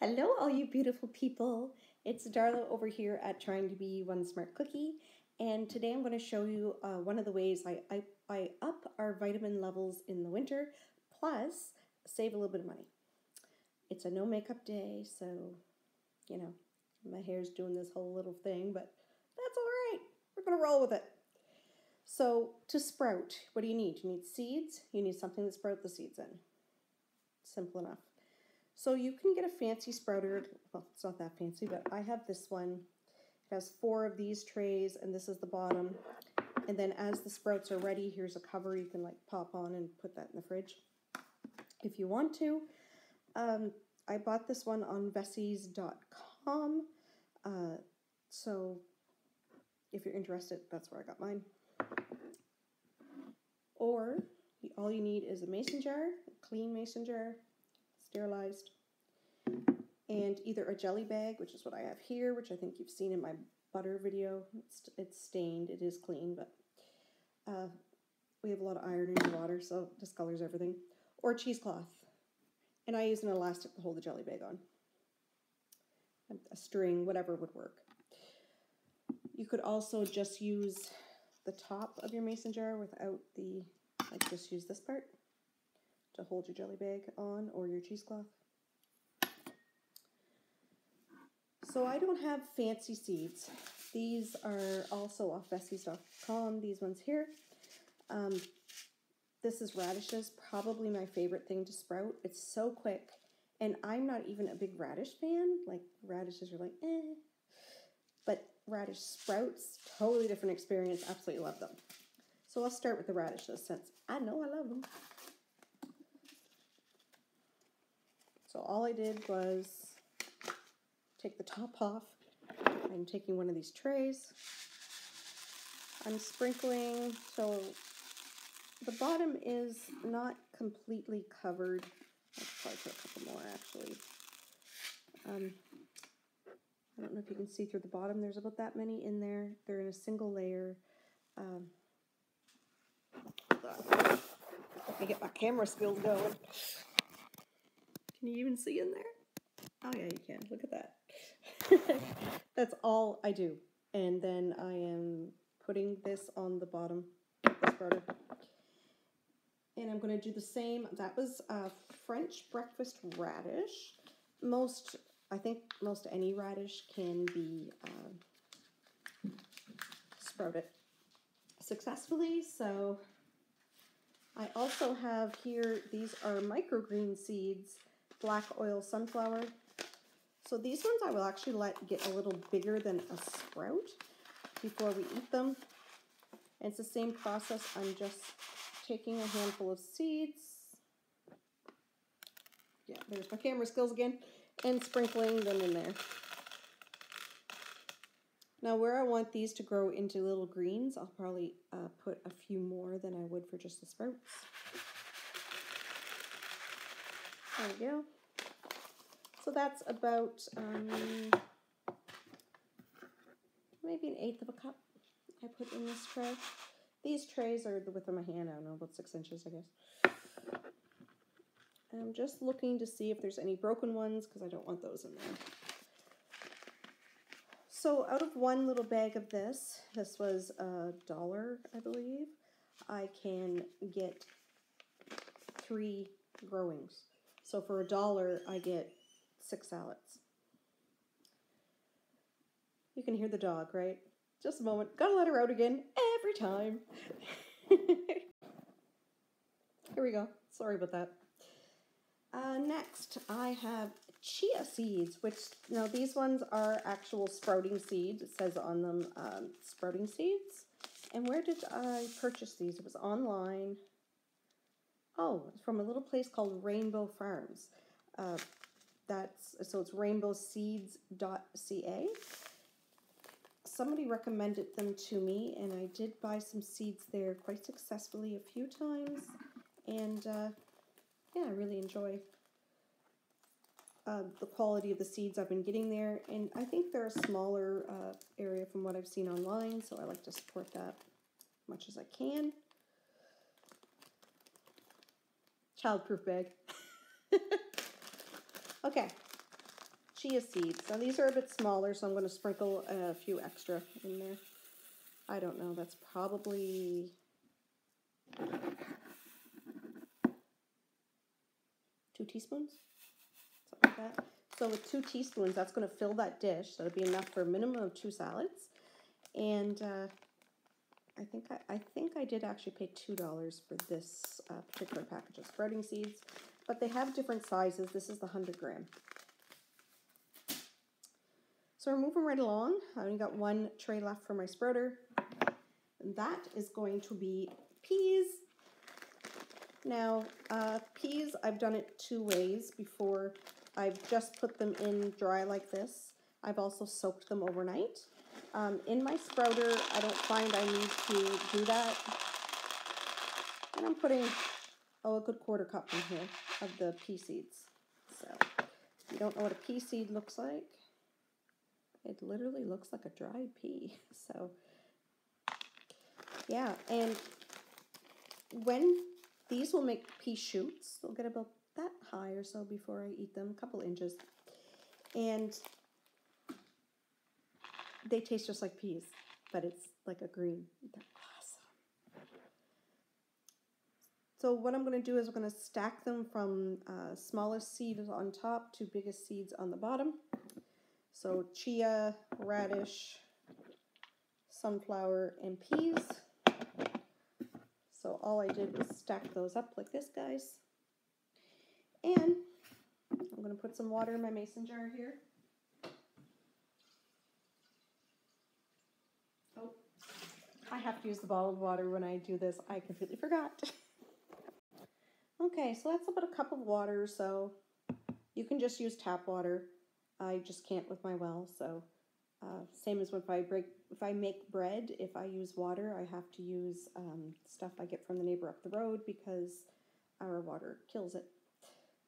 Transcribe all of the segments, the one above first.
Hello, all you beautiful people. It's Darla over here at Trying to Be One Smart Cookie, and today I'm going to show you one of the ways I up our vitamin levels in the winter, plus save a little bit of money. It's a no makeup day, so, you know, my hair's doing this whole little thing, but that's all right. We're going to roll with it. So, to sprout, what do you need? You need seeds. You need something to sprout the seeds in. Simple enough. So you can get a fancy sprouter. Well, it's not that fancy, but I have this one. It has 4 of these trays, and this is the bottom. And then as the sprouts are ready, here's a cover you can like pop on and put that in the fridge if you want to. I bought this one on Vessies.com. So if you're interested, that's where I got mine. Or all you need is a mason jar, a clean mason jar, sterilized, and either a jelly bag, which is what I have here, which I think you've seen in my butter video. It's stained, it is clean, but we have a lot of iron in the water, so it discolors everything. Or cheesecloth. And I use an elastic to hold the jelly bag on. A string, whatever would work. You could also just use the top of your mason jar without the, like just use this part to hold your jelly bag on, or your cheesecloth. So I don't have fancy seeds. These are also off Vessies.com, these ones here. This is radishes, probably my favorite thing to sprout. It's so quick, and I'm not even a big radish fan. Like, radishes are like, eh. But radish sprouts, totally different experience. Absolutely love them. So I'll start with the radishes since I know I love them. So all I did was take the top off. I'm taking one of these trays. I'm sprinkling, so the bottom is not completely covered. I'll probably put a couple more actually. I don't know if you can see through the bottom. There's about that many in there. They're in a single layer. Let me get my camera skills going. Can you even see in there? Oh yeah, you can. Look at that. That's all I do. And then I am putting this on the bottom of the sprouter. And I'm going to do the same. That was French breakfast radish. I think most any radish can be sprouted successfully. So I also have here, these are microgreen seeds, black oil sunflower. So these ones I will actually let get a little bigger than a sprout before we eat them. And it's the same process. I'm just taking a handful of seeds. Yeah, there's my camera skills again. And sprinkling them in there. Now where I want these to grow into little greens, I'll probably put a few more than I would for just the sprouts. There we go. So that's about maybe 1/8 of a cup I put in this tray. These trays are the width of my hand, I don't know, about 6 inches, I guess. And I'm just looking to see if there's any broken ones, because I don't want those in there. So out of one little bag of this was $1, I believe, I can get 3 growings. So for $1, I get 6 salads. You can hear the dog, right? Just a moment. Gotta let her out again every time. Here we go. Sorry about that. Next, I have chia seeds, which, now these ones are actual sprouting seeds. It says on them sprouting seeds. And where did I purchase these? It was online. Oh, it's from a little place called Rainbow Farms. So it's rainbowseeds.ca. Somebody recommended them to me, and I did buy some seeds there quite successfully a few times. And yeah, I really enjoy the quality of the seeds I've been getting there. And I think they're a smaller area from what I've seen online, so I like to support that as much as I can. Childproof bag. Okay, chia seeds. Now these are a bit smaller, so I'm going to sprinkle a few extra in there. I don't know, that's probably 2 teaspoons, something like that. So with 2 teaspoons, that's going to fill that dish. So it'll be enough for a minimum of 2 salads. And I think I did actually pay $2 for this particular package of sprouting seeds, but they have different sizes. This is the 100 gram. So we're moving right along. I only got 1 tray left for my sprouter, and that is going to be peas. Now, peas, I've done it 2 ways before. I've just put them in dry like this. I've also soaked them overnight. In my sprouter, I don't find I need to do that. And I'm putting, a good 1/4 cup in here of the pea seeds. So, if you don't know what a pea seed looks like, it literally looks like a dried pea. So, yeah, and when these will make pea shoots, they'll get about that high or so before I eat them, a couple inches. And they taste just like peas, but it's like a green. They're awesome. So what I'm going to do is I'm going to stack them from smallest seeds on top to biggest seeds on the bottom. So chia, radish, sunflower, and peas. So all I did was stack those up like this, guys. And I'm going to put some water in my mason jar here. Oh, I have to use the bottled water when I do this. I completely forgot. Okay, so that's about a cup of water, so you can just use tap water. I just can't with my well, so same as if I make bread, if I use water, I have to use stuff I get from the neighbor up the road because our water kills it.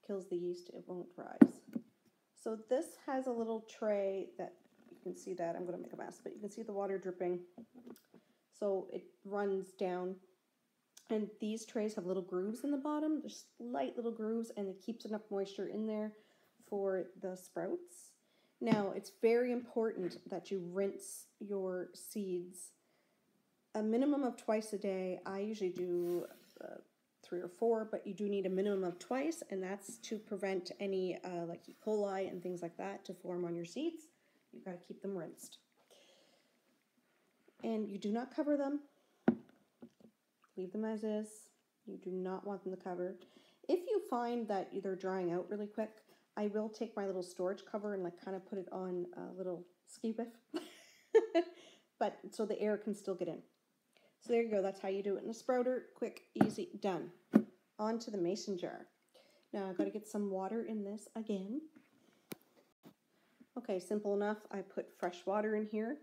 Kills the yeast, it won't rise. So this has a little tray that, you can see that, I'm going to make a mess, but you can see the water dripping. So it runs down, and these trays have little grooves in the bottom, there's slight little grooves, and it keeps enough moisture in there for the sprouts. Now, it's very important that you rinse your seeds a minimum of twice a day. I usually do 3 or 4, but you do need a minimum of twice, and that's to prevent any like E. coli and things like that to form on your seeds. You've got to keep them rinsed. And you do not cover them. Leave them as is. You do not want them to cover. If you find that they're drying out really quick, I will take my little storage cover and like kind of put it on a little ski biff, but so the air can still get in. So there you go. That's how you do it in a sprouter. Quick, easy, done. On to the mason jar. Now I've got to get some water in this again. Okay, simple enough. I put fresh water in here.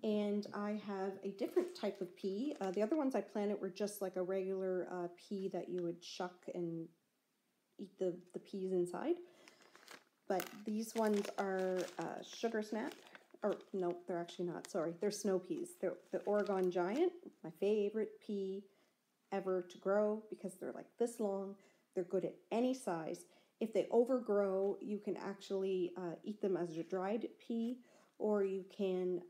And I have a different type of pea. The other ones I planted were just like a regular pea that you would shuck and eat the peas inside. But these ones are sugar snap. Or no, they're actually not. Sorry, they're snow peas. They're the Oregon Giant, my favorite pea ever to grow because they're like this long. They're good at any size. If they overgrow, you can actually eat them as a dried pea, or you can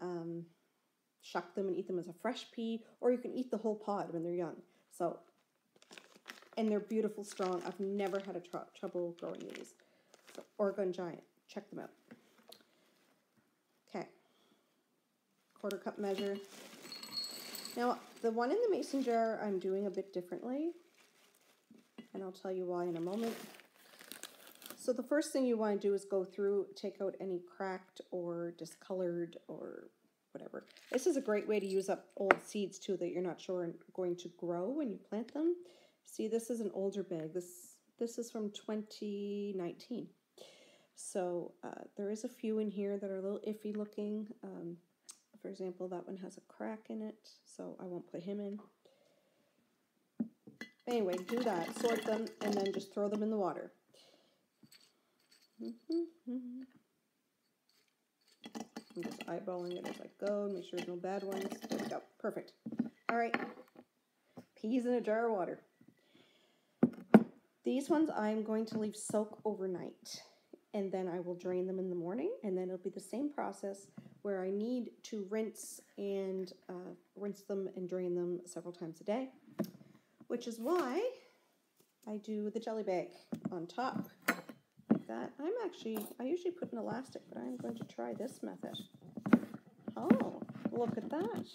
shuck them and eat them as a fresh pea, or you can eat the whole pod when they're young. So, and they're beautiful, strong. I've never had trouble growing these. So, Oregon Giant, check them out. Okay, 1/4 cup measure. Now, the one in the mason jar I'm doing a bit differently, and I'll tell you why in a moment. So the first thing you want to do is go through, take out any cracked or discolored or whatever. This is a great way to use up old seeds too that you're not sure are going to grow when you plant them. See, this is an older bag. This is from 2019. So there is a few in here that are a little iffy looking. For example, that one has a crack in it, so I won't put him in. Anyway, do that, sort them, and then just throw them in the water. I'm just eyeballing it as I go, make sure there's no bad ones. There we go, perfect. All right, peas in a jar of water. These ones I'm going to leave soak overnight. and then I will drain them in the morning, and then it'll be the same process where I need to rinse them and drain them several times a day, which is why I do the jelly bag on top like that. I usually put an elastic, but I'm going to try this method. Oh, look at that.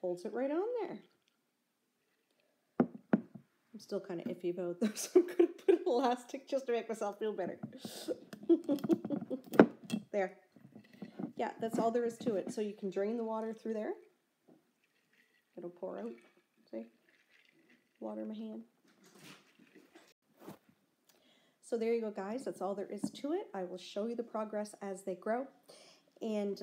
Holds it right on there. I'm still kind of iffy about this, so I'm going to put an elastic just to make myself feel better. There. Yeah, that's all there is to it. So you can drain the water through there. It'll pour out. See? Water in my hand. So there you go, guys. That's all there is to it. I will show you the progress as they grow. And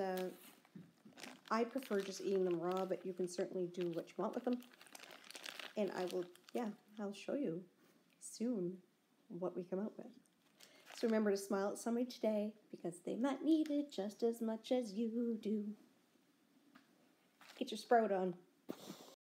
I prefer just eating them raw, but you can certainly do what you want with them. And I'll show you soon what we come out with. So remember to smile at somebody today, because they might need it just as much as you do. Get your sprout on.